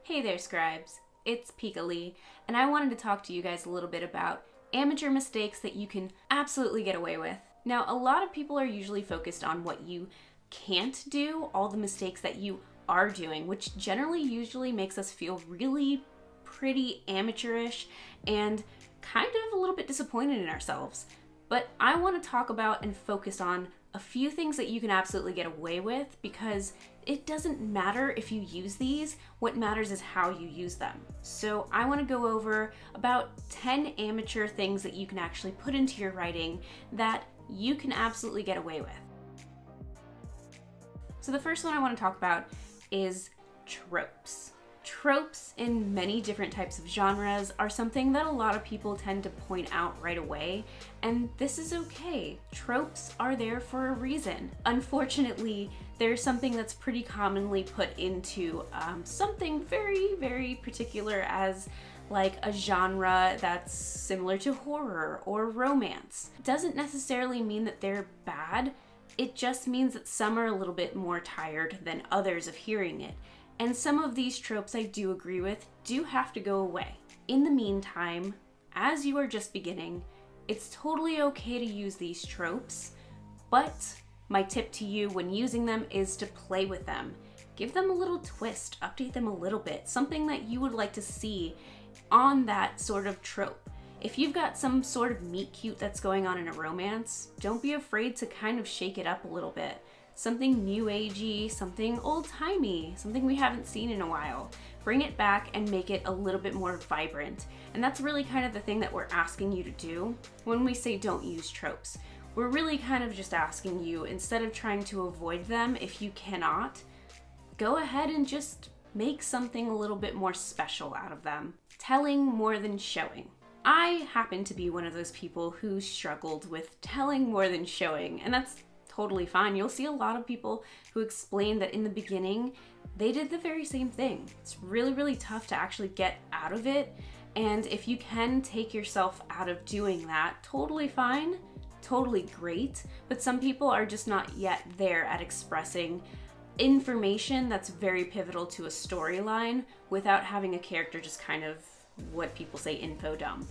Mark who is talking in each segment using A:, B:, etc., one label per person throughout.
A: Hey there, scribes. It's Pika Lee, and I wanted to talk to you guys a little bit about amateur mistakes that you can absolutely get away with. Now, a lot of people are usually focused on what you can't do, all the mistakes that you are doing, which generally usually makes us feel really pretty amateurish and kind of a little bit disappointed in ourselves. But I want to talk about and focus on a few things that you can absolutely get away with, because it doesn't matter if you use these, what matters is how you use them. So I want to go over about 10 amateur things that you can actually put into your writing that you can absolutely get away with. So the first one I want to talk about is tropes. Tropes in many different types of genres are something that a lot of people tend to point out right away, and this is okay. Tropes are there for a reason. Unfortunately, there's something that's pretty commonly put into something very, very particular as like a genre that's similar to horror or romance. It doesn't necessarily mean that they're bad, it just means that some are a little bit more tired than others of hearing it. And some of these tropes I do agree with do have to go away. In the meantime, as you are just beginning, it's totally okay to use these tropes, but my tip to you when using them is to play with them. Give them a little twist, update them a little bit, something that you would like to see on that sort of trope. If you've got some sort of meet cute that's going on in a romance, don't be afraid to kind of shake it up a little bit. Something new agey, something old-timey, something we haven't seen in a while. Bring it back and make it a little bit more vibrant. And that's really kind of the thing that we're asking you to do when we say don't use tropes. We're really kind of just asking you, instead of trying to avoid them if you cannot, go ahead and just make something a little bit more special out of them. Telling more than showing. I happen to be one of those people who struggled with telling more than showing, and that's totally fine. You'll see a lot of people who explain that in the beginning, they did the very same thing. It's really, really tough to actually get out of it. And if you can take yourself out of doing that, totally fine, totally great. But some people are just not yet there at expressing information that's very pivotal to a storyline without having a character just kind of, what people say, info dump.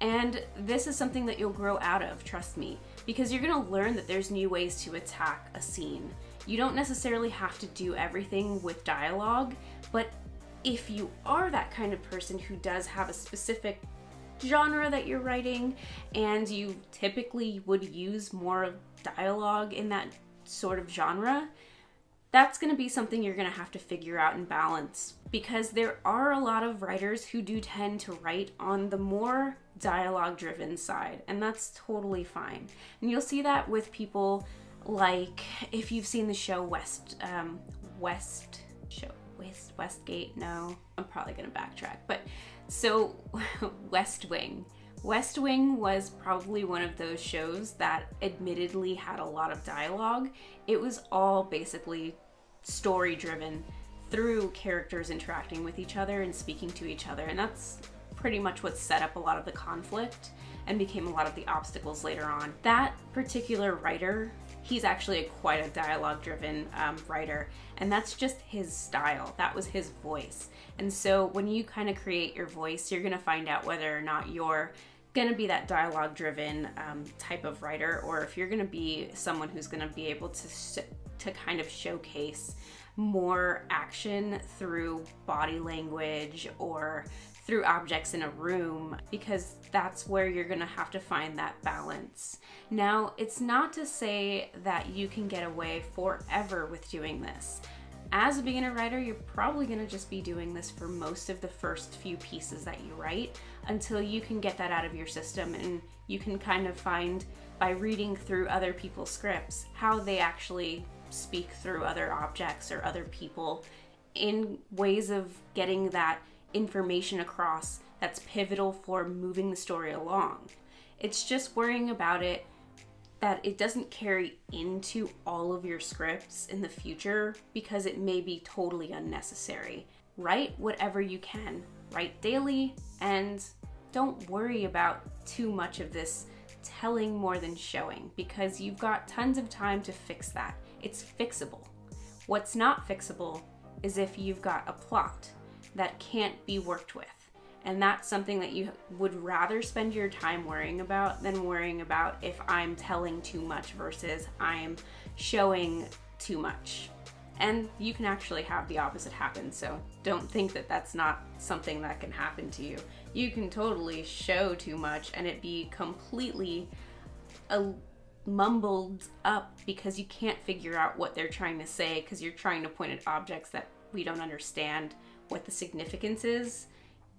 A: And this is something that you'll grow out of, trust me, because you're gonna learn that there's new ways to attack a scene. You don't necessarily have to do everything with dialogue, but if you are that kind of person who does have a specific genre that you're writing, and you typically would use more dialogue in that sort of genre, that's going to be something you're going to have to figure out and balance, because there are a lot of writers who do tend to write on the more dialogue-driven side, and that's totally fine. And you'll see that with people like, if you've seen the show Westgate, no, I'm probably going to backtrack, but so West Wing. West Wing was probably one of those shows that admittedly had a lot of dialogue. It was all basically story driven through characters interacting with each other and speaking to each other, and that's pretty much what set up a lot of the conflict and became a lot of the obstacles later on. That particular writer, he's actually quite a dialogue driven writer, and that's just his style. That was his voice. And so when you kind of create your voice, you're gonna find out whether or not you're gonna be that dialogue driven type of writer, or if you're gonna be someone who's gonna be able to kind of showcase more action through body language or through objects in a room, because that's where you're gonna have to find that balance. Now, it's not to say that you can get away forever with doing this. As a beginner writer, you're probably gonna just be doing this for most of the first few pieces that you write until you can get that out of your system, and you can kind of find, by reading through other people's scripts, how they actually speak through other objects or other people in ways of getting that information across that's pivotal for moving the story along. It's just worrying about it that it doesn't carry into all of your scripts in the future, because it may be totally unnecessary. Write whatever you can, write daily, and don't worry about too much of this telling more than showing, because you've got tons of time to fix that. It's fixable. What's not fixable is if you've got a plot. that can't be worked with. And that's something that you would rather spend your time worrying about than worrying about if I'm telling too much versus I'm showing too much. And you can actually have the opposite happen, so don't think that that's not something that can happen to you. You can totally show too much and it be completely mumbled up because you can't figure out what they're trying to say because you're trying to point at objects that we don't understand what the significance is.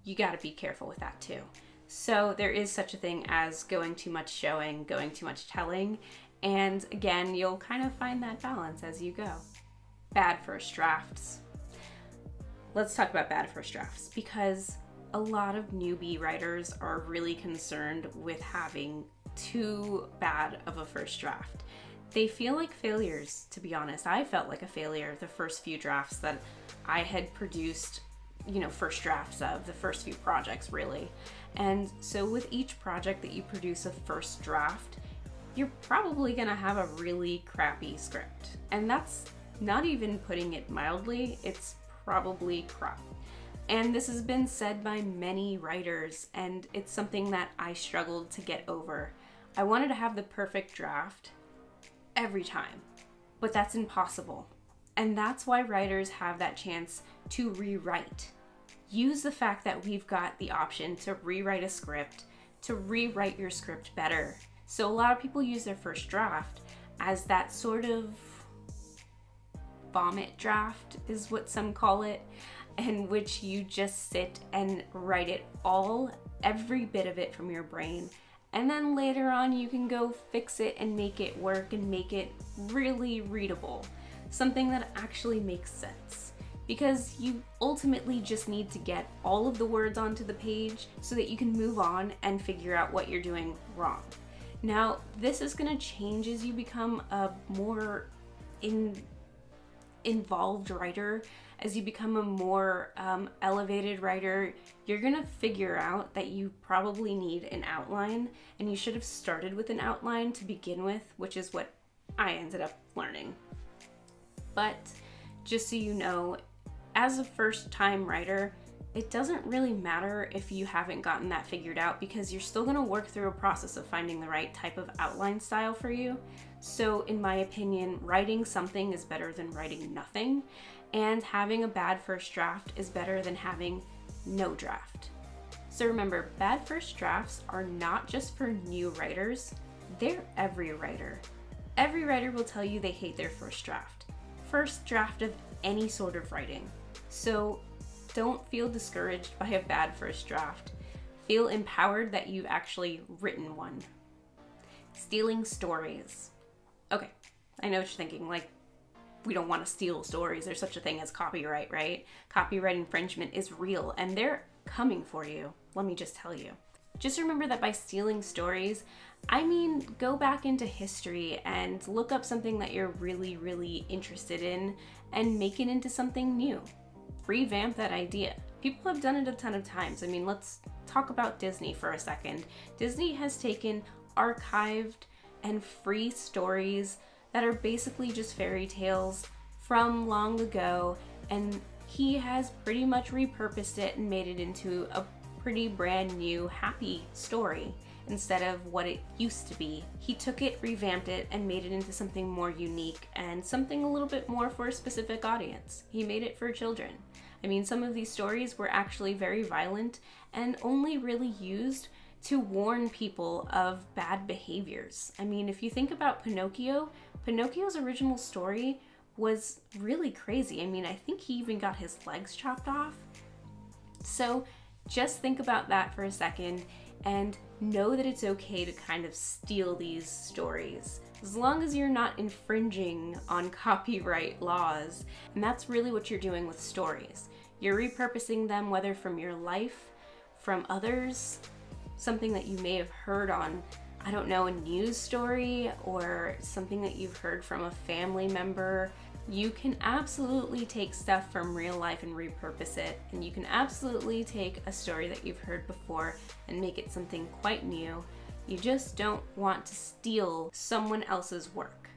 A: You got to be careful with that too. So there is such a thing as going too much showing, going too much telling, and again, you'll kind of find that balance as you go. Bad first drafts. Let's talk about bad first drafts because a lot of newbie writers are really concerned with having too bad of a first draft. They feel like failures, to be honest. I felt like a failure the first few drafts that I had produced, first drafts of, the first few projects really. And so with each project that you produce a first draft, you're probably gonna have a really crappy script. And that's not even putting it mildly, it's probably crap. And this has been said by many writers, and it's something that I struggled to get over. I wanted to have the perfect draft every time, but that's impossible. And that's why writers have that chance to rewrite. Use the fact that we've got the option to rewrite a script, to rewrite your script better. So a lot of people use their first draft as that sort of vomit draft is what some call it, in which you just sit and write it all, every bit of it from your brain. And then later on you can go fix it and make it work and make it really readable. Something that actually makes sense. Because you ultimately just need to get all of the words onto the page so that you can move on and figure out what you're doing wrong. Now, this is gonna change as you become a more involved writer. As you become a more elevated writer, you're gonna figure out that you probably need an outline, and you should have started with an outline to begin with, which is what I ended up learning. But just so you know, as a first-time writer, it doesn't really matter if you haven't gotten that figured out because you're still gonna work through a process of finding the right type of outline style for you. So in my opinion, writing something is better than writing nothing, and having a bad first draft is better than having no draft. So remember, bad first drafts are not just for new writers, they're every writer. Every writer will tell you they hate their first draft of any sort of writing. So don't feel discouraged by a bad first draft. Feel empowered that you've actually written one. Stealing stories. Okay, I know what you're thinking, like, we don't want to steal stories. There's such a thing as copyright, right? Copyright infringement is real and they're coming for you. Let me just tell you. Just remember that by stealing stories, I mean, go back into history and look up something that you're really, really interested in and make it into something new. Revamp that idea. People have done it a ton of times. I mean, let's talk about Disney for a second. Disney has taken archived and free stories that are basically just fairy tales from long ago, and he has pretty much repurposed it and made it into a pretty brand new happy story instead of what it used to be. He took it, revamped it, and made it into something more unique and something a little bit more for a specific audience. He made it for children. I mean, some of these stories were actually very violent and only really used to warn people of bad behaviors. I mean, if you think about Pinocchio, Pinocchio's original story was really crazy. I mean, I think he even got his legs chopped off. So just think about that for a second and know that it's okay to kind of steal these stories, as long as you're not infringing on copyright laws. And that's really what you're doing with stories. You're repurposing them, whether from your life, from others, something that you may have heard on, I don't know, a news story, or something that you've heard from a family member. You can absolutely take stuff from real life and repurpose it, and you can absolutely take a story that you've heard before and make it something quite new. You just don't want to steal someone else's work.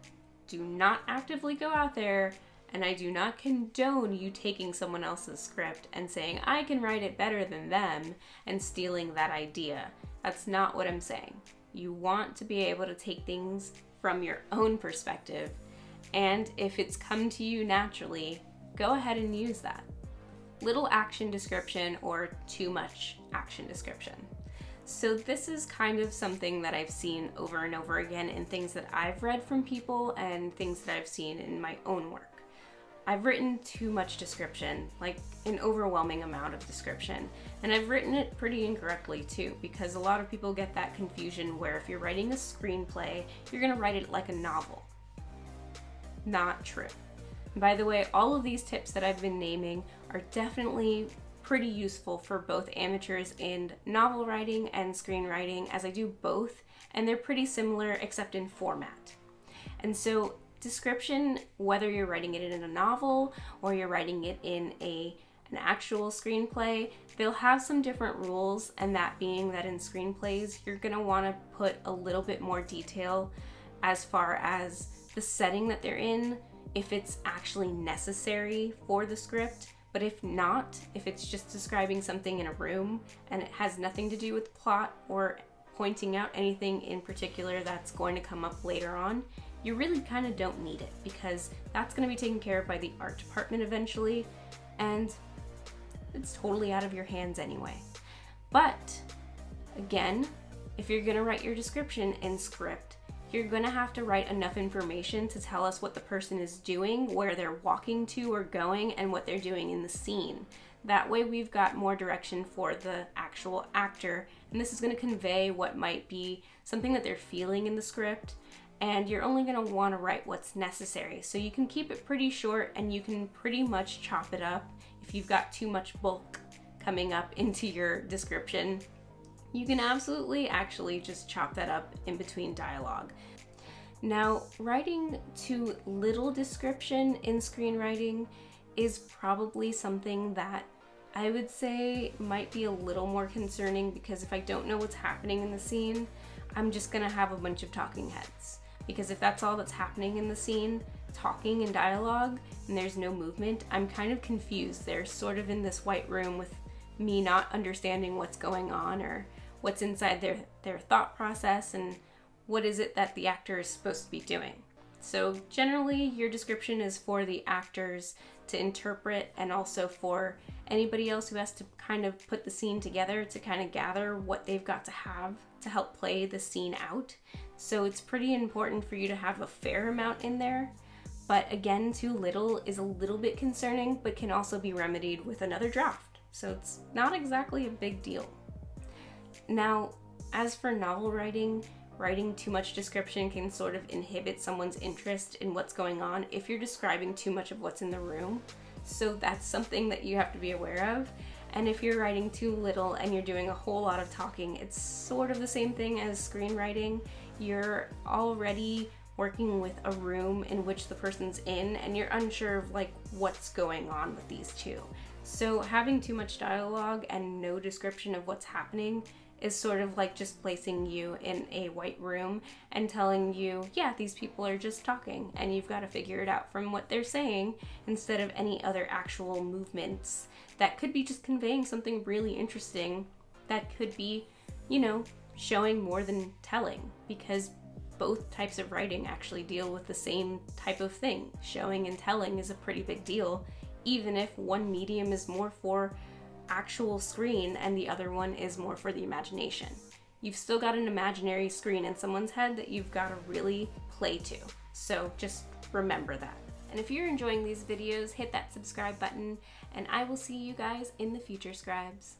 A: Do not actively go out there and I do not condone you taking someone else's script and saying, I can write it better than them, and stealing that idea. That's not what I'm saying. You want to be able to take things from your own perspective, and if it's come to you naturally, go ahead and use that. Little action description or too much action description. So this is kind of something that I've seen over and over again in things that I've read from people and things that I've seen in my own work. I've written too much description, like an overwhelming amount of description, and I've written it pretty incorrectly too, because a lot of people get that confusion where if you're writing a screenplay, you're gonna write it like a novel. Not true. By the way, all of these tips that I've been naming are definitely pretty useful for both amateurs in novel writing and screenwriting, as I do both, and they're pretty similar except in format. And so description, whether you're writing it in a novel or you're writing it in an actual screenplay, they'll have some different rules, and that being that in screenplays, you're gonna wanna put a little bit more detail as far as the setting that they're in, if it's actually necessary for the script. But if not, if it's just describing something in a room and it has nothing to do with the plot or pointing out anything in particular that's going to come up later on, you really kind of don't need it, because that's going to be taken care of by the art department eventually, and it's totally out of your hands anyway. But again, if you're going to write your description in script, you're gonna have to write enough information to tell us what the person is doing, where they're walking to or going, and what they're doing in the scene. That way we've got more direction for the actual actor, and this is gonna convey what might be something that they're feeling in the script, and you're only gonna wanna write what's necessary. So you can keep it pretty short, and you can pretty much chop it up if you've got too much bulk coming up into your description. You can absolutely actually just chop that up in between dialogue. Now, writing too little description in screenwriting is probably something that I would say might be a little more concerning, because if I don't know what's happening in the scene, I'm just gonna have a bunch of talking heads. Because if that's all that's happening in the scene, talking and dialogue, and there's no movement, I'm kind of confused. They're sort of in this white room with me not understanding what's going on or what's inside their thought process and what is it that the actor is supposed to be doing. So generally your description is for the actors to interpret, and also for anybody else who has to kind of put the scene together to kind of gather what they've got to have to help play the scene out. So it's pretty important for you to have a fair amount in there. But again, too little is a little bit concerning, but can also be remedied with another draft. So it's not exactly a big deal. Now, as for novel writing, writing too much description can sort of inhibit someone's interest in what's going on if you're describing too much of what's in the room. So that's something that you have to be aware of. And if you're writing too little and you're doing a whole lot of talking, it's sort of the same thing as screenwriting. You're already working with a room in which the person's in, and you're unsure of like what's going on with these two. So having too much dialogue and no description of what's happening is sort of like just placing you in a white room and telling you, yeah, these people are just talking, and you've got to figure it out from what they're saying, instead of any other actual movements that could be just conveying something really interesting that could be, you know, showing more than telling, because both types of writing actually deal with the same type of thing. Showing and telling is a pretty big deal, even if one medium is more for actual screen and the other one is more for the imagination. You've still got an imaginary screen in someone's head that you've got to really play to. So just remember that. And if you're enjoying these videos, hit that subscribe button, and I will see you guys in the future scribes.